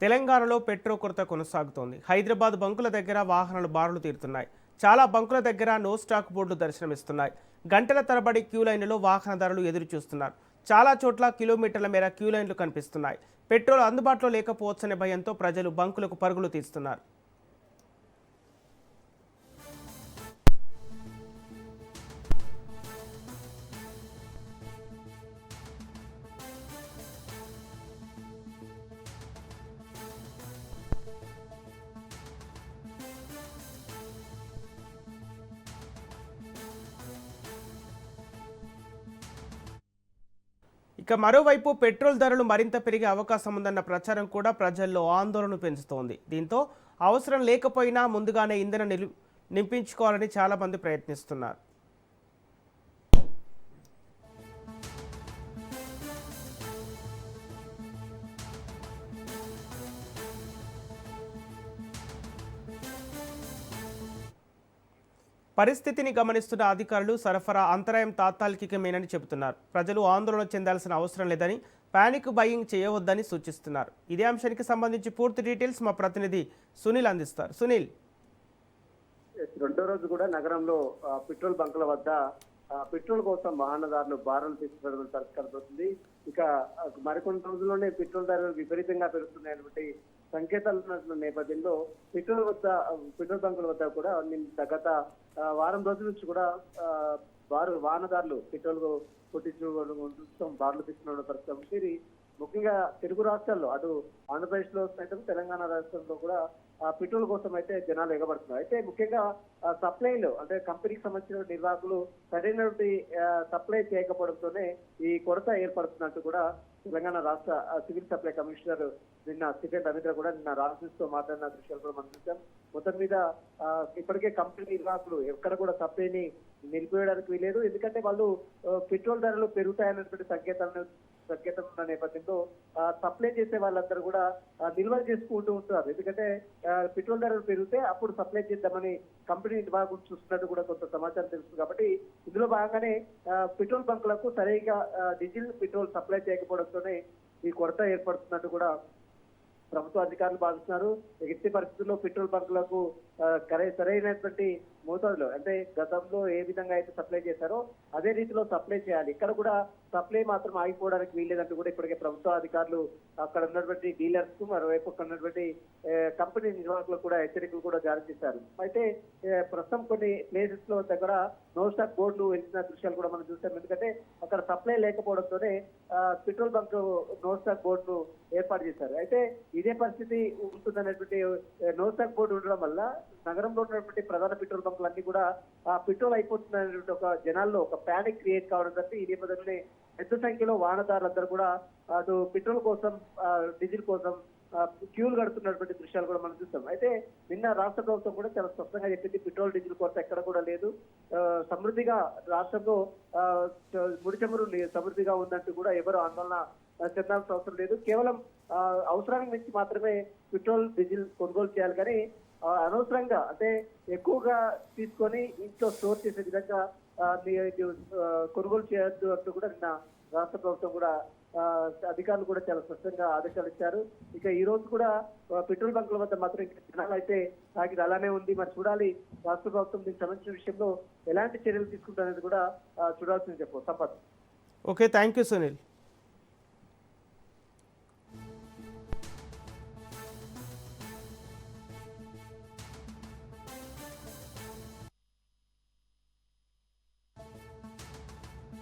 తెలంగాణలో పెట్రోల్ కొరత కొనసాగుతోంది. హైదరాబాద్ బంకుల దగ్గర వాహనాలు బారులు తీరుతున్నాయి. చాలా బంకుల దగ్గర నో స్టాక్ బోర్డులు దర్శనమిస్తున్నాయి. గంటల తరబడి క్యూ లైన్లలో వాహనదారులు ఎదురు చూస్తున్నారు. చాలా చోట్ల కిలోమీటర్ల మేర క్యూ లైన్లు కనిపిస్తున్నాయి. పెట్రోల్ అందుబాటులో లేకపోవచ్చనే భయంతో ప్రజలు బంకులకు పరుగులు తీస్తున్నారు. ఇక మరోవైపు పెట్రోల్ ధరలు మరింత పెరిగే అవకాశం ఉందన్న ప్రచారం కూడా ప్రజల్లో ఆందోళన పెంచుతోంది. దీంతో అవసరం లేకపోయినా ముందుగానే ఇంధనం నింపించుకోవాలని చాలామంది ప్రయత్నిస్తున్నారు. పరిస్థితిని గమనిస్తున్న అధికారులు సరఫరా అంతరాయం తాత్కాలికమేనని చెబుతున్నారు. ప్రజలు ఆందోళన చెందాల్సిన అవసరం లేదని, పానిక్ బయింగ్ చేయవద్దని సూచిస్తున్నారు. ఇదే అంశానికి సంబంధించి పూర్తి డీటెయిల్స్ మా ప్రతినిధి సునీల్ అందిస్తారు. సునీల్, రెండో రోజు కూడా నగరంలో పెట్రోల్ బంకుల వద్ద పెట్రోల్ కోసం వాహనదారులు బారులు తీసుకోవడం కనబడుతుంది. ఇక మరికొన్ని రోజుల్లోనే పెట్రోల్ ధరలు విపరీతంగా పెరుగుతున్నాయటువంటి సంకేతాలు ఉన్న నేపథ్యంలో పెట్రోల్ బంకుల వద్ద కూడా గత వారం రోజుల నుంచి కూడా వాహనదారులు పెట్రోల్ కొట్టించుకోవడం బారులు తీసుకున్న పరిస్థితి. ముఖ్యంగా తెలుగు రాష్ట్రాల్లో అటు ఆంధ్రప్రదేశ్ లో సైతం తెలంగాణ రాష్ట్రంలో కూడా పెట్రోల్ కోసం అయితే జనాలు ఎగబడుతున్నారు. అయితే ముఖ్యంగా సప్లైలో అంటే కంపెనీకి సంబంధించిన నిర్వాహకులు సరైనటువంటి సప్లై చేయకపోవడంతోనే ఈ కొరత ఏర్పడుతున్నట్టు కూడా తెలంగాణ రాష్ట్ర సివిల్ సప్లై కమిషనర్ నిన్న సిటీ రవీంద్ర కూడా నిన్న రాజకీయ మాట్లాడిన దృశ్యాలు కూడా మనం చూసాం. మొత్తం మీద ఇప్పటికే కంపెనీ నిర్వాహకులు ఎక్కడ కూడా సప్లైని నిలిపివేయడానికి వీలేదు. ఎందుకంటే వాళ్ళు పెట్రోల్ ధరలు పెరుగుతాయన్నటువంటి సంకేతం ఉన్న నేపథ్యంలో సప్లై చేసే వాళ్ళందరూ కూడా నిల్వ చేసుకుంటూ ఉంటున్నారు. ఎందుకంటే పెట్రోల్ ధరలు పెరిగితే అప్పుడు సప్లై చేద్దామని కంపెనీ నిర్వాహకులు చూస్తున్నట్టు కూడా కొంత సమాచారం తెలుస్తుంది. కాబట్టి ఇందులో భాగంగానే పెట్రోల్ బంకులకు సరిగా డీజిల్ పెట్రోల్ సప్లై చేయకపోవడంతోనే ఈ కొరత ఏర్పడుతున్నట్టు కూడా ప్రభుత్వ అధికారులు భావిస్తున్నారు. ఎట్టి పరిస్థితుల్లో పెట్రోల్ బంకులకు సరైనటువంటి మోతాదులో అంటే గతంలో ఏ విధంగా అయితే సప్లై చేశారో అదే రీతిలో సప్లై చేయాలి. ఇక్కడ కూడా సప్లై మాత్రం ఆగిపోవడానికి వీల్లేదంటూ కూడా ఇప్పటికే ప్రభుత్వ అధికారులు అక్కడ ఉన్నటువంటి డీలర్స్ మరోవైపు అక్కడ ఉన్నటువంటి కంపెనీ నిర్వాహకులకు కూడా హెచ్చరికలు కూడా జారీ చేశారు. అయితే ప్రస్తుతం కొన్ని ప్లేసెస్ లో దగ్గర నో స్టాక్ బోర్డులు వెళ్తున్న దృశ్యాలు కూడా మనం చూసాం. ఎందుకంటే అక్కడ సప్లై లేకపోవడంతోనే పెట్రోల్ బంక్ నో స్టాక్ బోర్డును ఏర్పాటు చేశారు. అయితే ఇదే పరిస్థితి ఉంటుందనేటువంటి నో స్టాక్ బోర్డు ఉండడం వల్ల నగరంలో ఉన్నటువంటి ప్రధాన పెట్రోల్ బంకులన్నీ కూడా పెట్రోల్ అయిపోతున్నటువంటి ఒక జనాల్లో ఒక ప్యానిక్ క్రియేట్ కావడం తప్పి ఈ నేపథ్యంలో పెద్ద సంఖ్యలో వాహనదారులందరూ కూడా అటు పెట్రోల్ కోసం డీజిల్ కోసం క్యూలు కడుతున్నటువంటి దృశ్యాలు కూడా మనం చూస్తాం. అయితే నిన్న రాష్ట్ర ప్రభుత్వం కూడా చాలా స్పష్టంగా చెప్పింది పెట్రోల్ డీజిల్ కొరత ఎక్కడ కూడా లేదు, సమృద్ధిగా రాష్ట్రంలో ముడి చమురు సమృద్ధిగా ఉందంటూ కూడా ఎవరు ఆందోళన చెందాల్సిన అవసరం లేదు. కేవలం అవసరానికి మించి మాత్రమే పెట్రోల్ డీజిల్ కొనుగోలు చేయాలి. కానీ అనవసరంగా అంటే ఎక్కువగా తీసుకొని ఇంట్లో స్టోర్ చేసే విధంగా కొనుగోలు చేయొద్దు అంటూ కూడా నిన్న రాష్ట్ర ప్రభుత్వం కూడా అధికారులు కూడా చాలా స్పష్టంగా ఆదేశాలు ఇచ్చారు. ఇక ఈ రోజు కూడా పెట్రోల్ బంకుల వద్ద మాత్రం జనాలు అయితే తాకిది అలానే ఉంది. మరి చూడాలి రాష్ట్ర ప్రభుత్వం దీనికి సంబంధించిన విషయంలో ఎలాంటి చర్యలు తీసుకుంటారనేది కూడా చూడాల్సింది Sampath. Okay, thank you Sunil.